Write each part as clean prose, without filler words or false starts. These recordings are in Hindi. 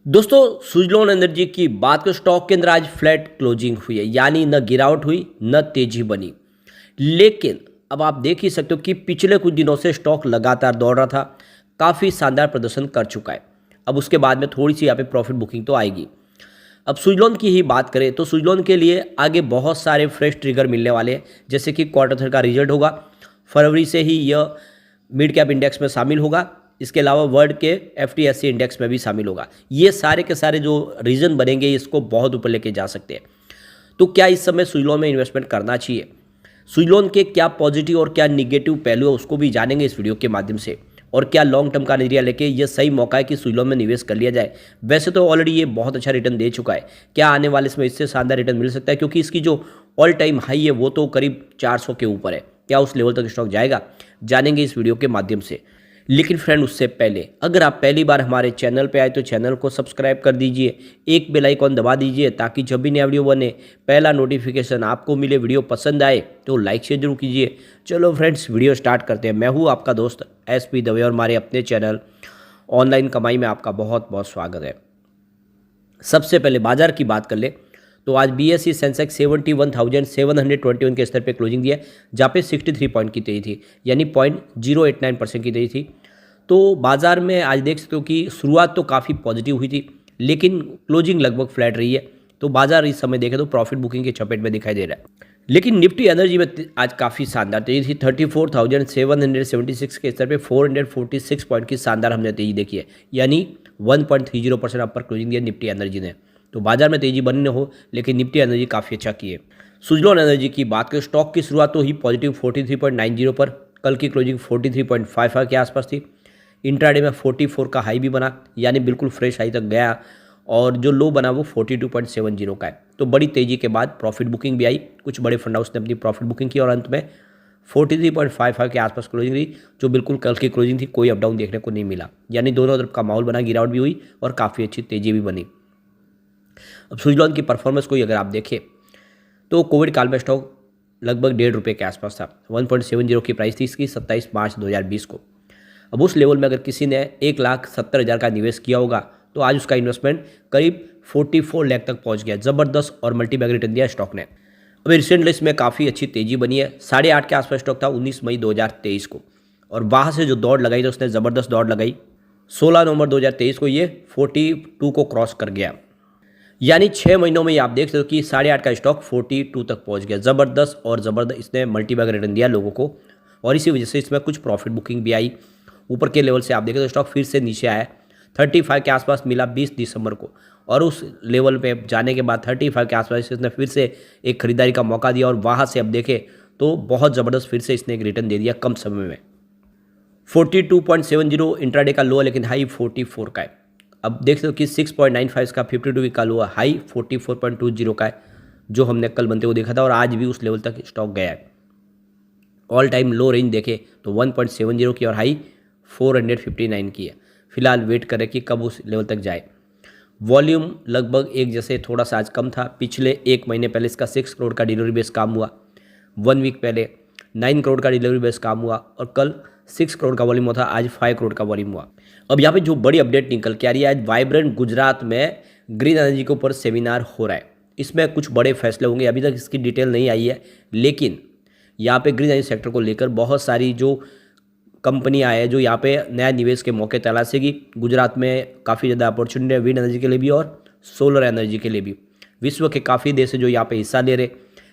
दोस्तों, सुजलॉन एनर्जी की बात करें, स्टॉक के अंदर आज फ्लैट क्लोजिंग हुई है, यानी न गिरावट हुई न तेजी बनी। लेकिन अब आप देख ही सकते हो कि पिछले कुछ दिनों से स्टॉक लगातार दौड़ रहा था, काफ़ी शानदार प्रदर्शन कर चुका है। अब उसके बाद में थोड़ी सी यहाँ पे प्रॉफिट बुकिंग तो आएगी। अब सुजलॉन की ही बात करें तो सुजलॉन के लिए आगे बहुत सारे फ्रेश ट्रिगर मिलने वाले हैं, जैसे कि क्वार्टर थ्री का रिजल्ट होगा। फरवरी से ही यह मिड कैप इंडेक्स में शामिल होगा। इसके अलावा वर्ल्ड के एफटीएससी इंडेक्स में भी शामिल होगा। ये सारे के सारे जो रीजन बनेंगे इसको बहुत ऊपर लेके जा सकते हैं। तो क्या इस समय सुजलॉन में इन्वेस्टमेंट करना चाहिए? सुजलॉन के क्या पॉजिटिव और क्या निगेटिव पहलू है उसको भी जानेंगे इस वीडियो के माध्यम से। और क्या लॉन्ग टर्म का नजरिया लेके ये सही मौका है कि सुजलॉन में निवेश कर लिया जाए। वैसे तो ऑलरेडी ये बहुत अच्छा रिटर्न दे चुका है, क्या आने वाले समय इससे शानदार रिटर्न मिल सकता है? क्योंकि इसकी जो ऑल टाइम हाई है वो तो करीब 400 के ऊपर है। क्या उस लेवल तक स्टॉक जाएगा? जानेंगे इस वीडियो के माध्यम से। लेकिन फ्रेंड, उससे पहले अगर आप पहली बार हमारे चैनल पे आए तो चैनल को सब्सक्राइब कर दीजिए, एक बेल आइकॉन दबा दीजिए ताकि जब भी नया वीडियो बने पहला नोटिफिकेशन आपको मिले। वीडियो पसंद आए तो लाइक शेयर जरूर कीजिए। चलो फ्रेंड्स, वीडियो स्टार्ट करते हैं। मैं हूँ आपका दोस्त SP दवे और हमारे अपने चैनल ऑनलाइन कमाई में आपका बहुत बहुत स्वागत है। सबसे पहले बाजार की बात कर ले तो आज BSE सेंसेक्स 71,721 के स्तर पे क्लोजिंग दिया, जहाँ पे 63 पॉइंट की तेजी थी, यानी 0.089% की तेजी थी। तो बाजार में आज देख सकते हो कि शुरुआत तो काफ़ी पॉजिटिव हुई थी, लेकिन क्लोजिंग लगभग फ्लैट रही है। तो बाजार इस समय देखें तो प्रॉफिट बुकिंग के चपेट में दिखाई दे रहा है। लेकिन निफ्टी एनर्जी में आज काफ़ी शानदार तेजी थी। 34,776 के स्तर पे 446 पॉइंट की शानदार हमने तेजी देखी है, यानी 1.30% अपर क्लोजिंग दिया निफ्टी एनर्जी ने। तो बाजार में तेजी बनी न हो, लेकिन निफ्टी एनर्जी काफ़ी अच्छा की है। सुजलॉन एनर्जी की बात करें, स्टॉक की शुरुआत तो ही पॉजिटिव 43.90 पर, कल की क्लोजिंग 43.55 के आसपास थी। इंट्राडे में 44 का हाई भी बना, यानी बिल्कुल फ्रेश हाई तक गया, और जो लो बना वो 42.70 का है। तो बड़ी तेजी के बाद प्रॉफिट बुकिंग भी आई, कुछ बड़े फंड हाउस ने अपनी प्रॉफिट बुकिंग की और अंत में 43.55 के आसपास क्लोजिंग रही, जो बिल्कुल कल की क्लोजिंग थी। कोई अप डाउन देखने को नहीं मिला, यानी दोनों तरफ का माहौल बना, गिरावट भी हुई और काफ़ी अच्छी तेजी भी बनी। अब सुजलॉन की परफॉर्मेंस को अगर आप देखें तो कोविड काल में स्टॉक लगभग ₹1.5 के आसपास था। 1.70 की प्राइस थी इसकी 27 मार्च 2020 को। अब उस लेवल में अगर किसी ने 1,70,000 का निवेश किया होगा तो आज उसका इन्वेस्टमेंट करीब 44 लाख तक पहुंच गया। ज़बरदस्त और मल्टी बैग रिटर्न दिया स्टॉक ने। अब रिसेंट लिस्ट में काफ़ी अच्छी तेजी बनी है। 8.5 के आसपास स्टॉक था 19 मई 2023 को, और वहाँ से जो दौड़ लगाई तो उसने ज़बरदस्त दौड़ लगाई। 16 नवंबर 2023 को ये 42 को क्रॉस कर गया, यानी 6 महीनों में ही आप देख सकते हो कि 8.5 का स्टॉक 42 तक पहुंच गया। ज़बरदस्त और ज़बरदस्त इसने मल्टी बैग रिटर्न दिया लोगों को, और इसी वजह से इसमें कुछ प्रॉफिट बुकिंग भी आई। ऊपर के लेवल से आप देखें तो स्टॉक फिर से नीचे आया। 35 के आसपास मिला 20 दिसंबर को, और उस लेवल पे जाने के बाद 35 के आसपास इसने फिर से एक खरीदारी का मौका दिया, और वहाँ से अब देखें तो बहुत ज़बरदस्त फिर से इसने एक रिटर्न दे दिया कम समय में। 42.70 इंट्राडे का लो है, लेकिन हाई 44 का है। अब देख सकते हो कि 6.95 का 52 का लो है, हाई 44.20 का है, जो हमने कल बनते हुए देखा था, और आज भी उस लेवल तक स्टॉक गया है। ऑल टाइम लो रेंज देखे तो 1.70 की और हाई 459 की है। फिलहाल वेट करें कि कब उस लेवल तक जाए। वॉल्यूम लगभग एक जैसे, थोड़ा सा आज कम था। पिछले एक महीने पहले इसका 6 करोड़ का डिलीवरी बेस काम हुआ, 1 वीक पहले 9 करोड़ का डिलीवरी बेस काम हुआ, और कल 6 करोड़ का वॉल्यूम हुआ था, आज 5 करोड़ का वॉल्यूम हुआ। अब यहाँ पे जो बड़ी अपडेट निकल के आ रही है, आज वाइब्रेंट गुजरात में ग्रीन एनर्जी के ऊपर सेमिनार हो रहा है। इसमें कुछ बड़े फैसले होंगे, अभी तक इसकी डिटेल नहीं आई है, लेकिन यहाँ पे ग्रीन एनर्जी सेक्टर को लेकर बहुत सारी जो कंपनियां है जो यहाँ पे नया निवेश के मौके तलाशेगी। गुजरात में काफ़ी ज़्यादा अपॉर्चुनिटी है विंड एनर्जी के लिए भी और सोलर एनर्जी के लिए भी। विश्व के काफ़ी देश है जो यहाँ पे हिस्सा ले रहे।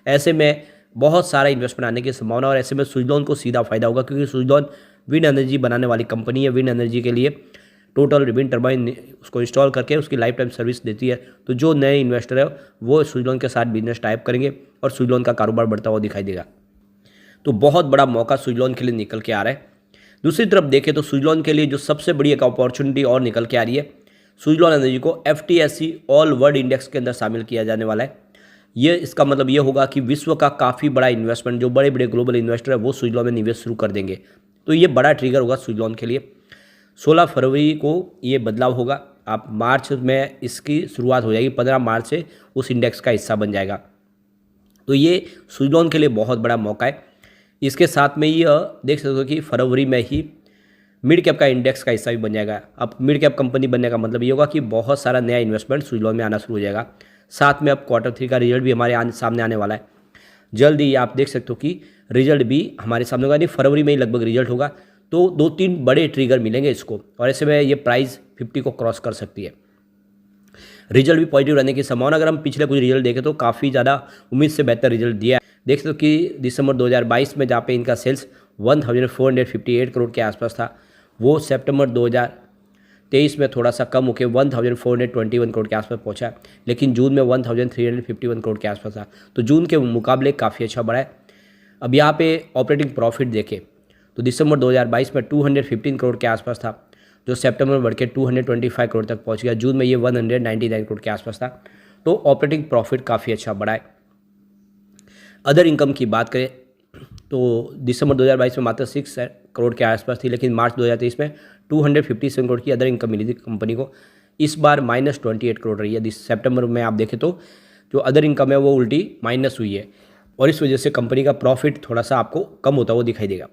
ऐसे में बहुत सारा इन्वेस्टमेंट आने की संभावना, और ऐसे में सुजलॉन को सीधा फायदा होगा, क्योंकि सुजलॉन विंड एनर्जी बनाने वाली कंपनी है। विंड एनर्जी के लिए टोटल विंड टर्बाइन उसको इंस्टॉल करके उसकी लाइफ टाइम सर्विस देती है। तो जो नए इन्वेस्टर है वो सुजलॉन के साथ बिजनेस टाइप करेंगे, और सुजलॉन का कारोबार बढ़ता हुआ दिखाई देगा। तो बहुत बड़ा मौका सुजलॉन के लिए निकल के आ रहा है। दूसरी तरफ देखें तो सुजलॉन के लिए जो सबसे बड़ी एक अपॉर्चुनिटी और निकल के आ रही है, सुजलॉन एनर्जी को FTSE ऑल वर्ल्ड इंडेक्स के अंदर शामिल किया जाने वाला है। ये इसका मतलब ये होगा कि विश्व का काफ़ी बड़ा इन्वेस्टमेंट, जो बड़े बड़े ग्लोबल इन्वेस्टर है वो सुजलॉन में निवेश शुरू कर देंगे। तो ये बड़ा ट्रिगर होगा सुजलॉन के लिए। 16 फरवरी को ये बदलाव होगा। आप मार्च में इसकी शुरुआत हो जाएगी, 15 मार्च से उस इंडेक्स का हिस्सा बन जाएगा। तो ये सुजलॉन के लिए बहुत बड़ा मौका है। इसके साथ में ये देख सकते हो कि फरवरी में ही मिड कैप का इंडेक्स का हिस्सा भी बन जाएगा। अब मिड कैप कंपनी बनने का मतलब ये होगा कि बहुत सारा नया इन्वेस्टमेंट सुइलोन में आना शुरू हो जाएगा। साथ में अब Q3 का रिजल्ट भी हमारे सामने आने वाला है जल्द ही। आप देख सकते हो कि रिजल्ट भी हमारे सामने होगा, नहीं फरवरी में ही लगभग रिजल्ट होगा। तो 2-3 बड़े ट्रिगर मिलेंगे इसको, और ऐसे में ये प्राइस 50 को क्रॉस कर सकती है। रिजल्ट भी पॉजिटिव रहने की संभावना, अगर हम पिछले कुछ रिजल्ट देखें तो काफ़ी ज़्यादा उम्मीद से बेहतर रिजल्ट दिया है। देख सकते हो कि दिसंबर 2022 में जहाँ पे इनका सेल्स 1458 करोड़ के आसपास था, वो सितंबर 2023 में थोड़ा सा कम होकर 1421 करोड़ के आसपास पहुंचा, लेकिन जून में 1351 करोड़ के आसपास था। तो जून के मुकाबले काफ़ी अच्छा बढ़ा है। अब यहाँ पे ऑपरेटिंग प्रॉफिट देखें तो दिसंबर 2022 में 215 करोड़ के आसपास था, जो सितंबर में बढ़ के 225 करोड़ तक पहुंच गया। जून में ये 199 करोड़ के आसपास था। तो ऑपरेटिंग प्रॉफिट काफ़ी अच्छा बढ़ा है। अदर इनकम की बात करें तो दिसंबर 2022 में मात्र 6 करोड़ के आसपास थी, लेकिन मार्च 2023 में 257 करोड़ की अदर इनकम मिली थी कंपनी को। इस बार -28 करोड़ रही है। सितंबर में आप देखें तो जो अदर इनकम है वो उल्टी माइनस हुई है, और इस वजह से कंपनी का प्रॉफिट थोड़ा सा आपको कम होता हुआ दिखाई देगा।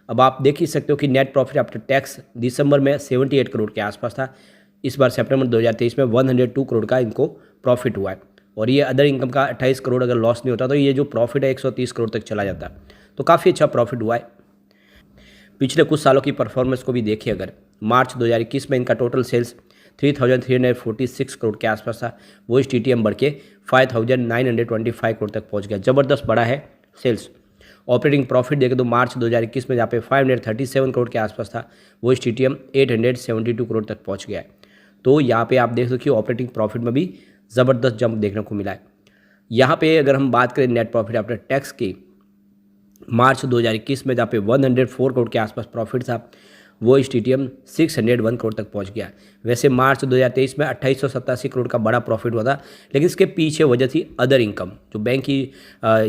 अब आप देख ही सकते हो कि नेट प्रॉफिट आफ्टर टैक्स दिसंबर में 78 करोड़ के आसपास था। इस बार सितंबर 2023 में 102 करोड़ का इनको प्रॉफिट हुआ है, और ये अदर इनकम का 28 करोड़ अगर लॉस नहीं होता तो ये जो प्रॉफिट है 130 करोड़ तक चला जाता। तो काफ़ी अच्छा प्रॉफिट हुआ है। पिछले कुछ सालों की परफॉर्मेंस को भी देखिए, अगर मार्च 2021 में इनका टोटल सेल्स 3346 करोड़ के आसपास था, वो इस TTM बढ़ के 5925 करोड़ तक पहुंच गया। ज़बरदस्त बड़ा है सेल्स। ऑपरेटिंग प्रॉफिट देखें तो मार्च 2021 में जहाँ पे 537 करोड़ के आसपास था, वो इस TTM 872 करोड़ तक पहुंच गया है। तो यहाँ पे आप देख सकते हो ऑपरेटिंग प्रॉफिट में भी ज़बरदस्त जंप देखने को मिला है। यहाँ पे अगर हम बात करें नेट प्रॉफिट आफ्टर टैक्स की, मार्च 2021 में जहाँ पे 104 करोड़ के आसपास प्रॉफिट था, वो इस TTM 601 करोड़ तक पहुंच गया। वैसे मार्च 2023 में 2887 करोड़ का बड़ा प्रॉफिट हुआ था, लेकिन इसके पीछे वजह थी अदर इनकम। जो बैंक की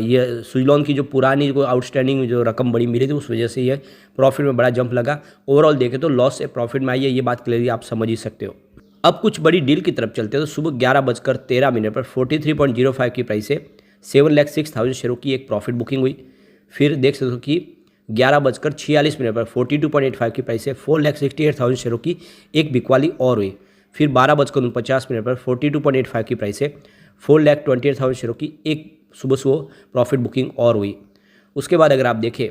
ये सुइलोन की जो पुरानी जो आउटस्टैंडिंग जो रकम बड़ी मिली थी, उस वजह से ये प्रॉफिट में बड़ा जंप लगा। ओवरऑल देखें तो लॉस से प्रॉफिट में आई है, ये बात क्लियरली आप समझ ही सकते हो। अब कुछ बड़ी डील की तरफ चलते हैं। तो सुबह 11:13 पर 43.05 की प्राइस से 7,06,000 शेयरों की एक प्रॉफिट बुकिंग हुई। फिर देख सकते हो कि 11:46 पर 42.85 की प्राइस से 4,68,000 शेयरों की एक बिकवाली और हुई। फिर 12:49 पर 42.85 की प्राइस से 4,28,000 शेयरों की एक सुबह प्रॉफिट बुकिंग और हुई। उसके बाद अगर आप देखें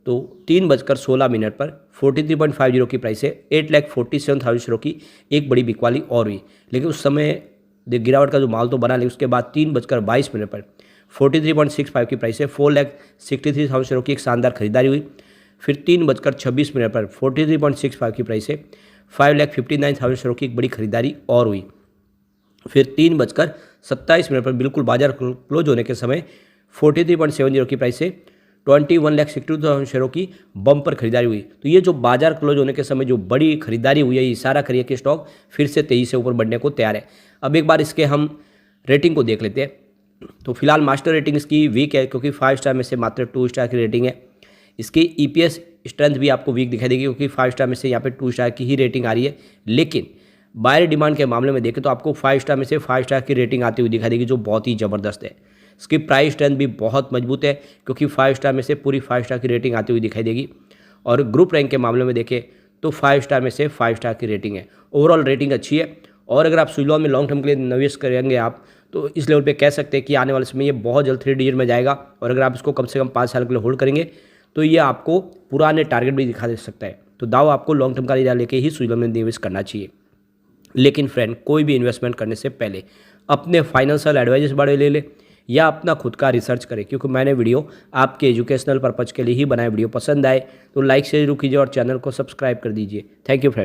तो 3:16 पर 43.50 की प्राइस से 8,47,000 शेयरों की एक बड़ी बिकवाली और हुई। लेकिन उस समय गिरावट का जो माल तो बना, लेकिन उसके बाद 3:22 पर 43.65 की प्राइस से 4,63,000 शेयरों की एक शानदार खरीदारी हुई। फिर 3:26 पर 43.65 की प्राइस से 5,59,000 शेयरों की एक बड़ी खरीदारी और हुई। फिर 3:27 पर बिल्कुल बाजार क्लोज होने के समय 43.70 की प्राइस से 21,62,000 शेयरों की बम्पर खरीदारी हुई। तो ये जो बाजार क्लोज होने के समय जो बड़ी खरीदारी हुई है, ये इशारा करिए कि स्टॉक फिर से तेजी से ऊपर बढ़ने को तैयार है। अब एक बार इसके हम रेटिंग को देख लेते हैं। तो फिलहाल मास्टर रेटिंग इसकी वीक है, क्योंकि 5 स्टार में से मात्र 2 स्टार की रेटिंग है। इसकी EPS स्ट्रेंथ भी आपको वीक दिखाई देगी, क्योंकि 5 स्टार में से यहाँ पे 2 स्टार की ही रेटिंग आ रही है। लेकिन बायर डिमांड के मामले में देखें तो आपको 5 स्टार में से 5 स्टार की रेटिंग आती हुई दिखाई देगी, जो बहुत ही ज़बरदस्त है। इसकी प्राइस स्ट्रेंथ भी बहुत मजबूत है, क्योंकि 5 स्टार में से पूरी 5 स्टार की रेटिंग आती हुई दिखाई देगी। और ग्रुप रैंक के मामले में देखें तो 5 स्टार में से 5 स्टार की रेटिंग है। ओवरऑल रेटिंग अच्छी है। और अगर आप सुइलोन में लॉन्ग टर्म के लिए निवेश करेंगे आप, तो इस लेवल पे कह सकते हैं कि आने वाले समय ये बहुत जल्द 3 डिजिट में जाएगा। और अगर आप इसको कम से कम 5 साल के लिए होल्ड करेंगे तो ये आपको पुराने टारगेट भी दिखा दे सकता है। तो दाव आपको लॉन्ग टर्म का इरादा लेके ही सुइलोन में निवेश करना चाहिए। लेकिन फ्रेंड, कोई भी इन्वेस्टमेंट करने से पहले अपने फाइनेंशियल एडवाइजर्स बारे ले ले या अपना खुद का रिसर्च करें, क्योंकि मैंने वीडियो आपके एजुकेशनल पर्पज़ के लिए ही बनाए। वीडियो पसंद आए तो लाइक शेयर जरूर कीजिए और चैनल को सब्सक्राइब कर दीजिए। Thank you friend.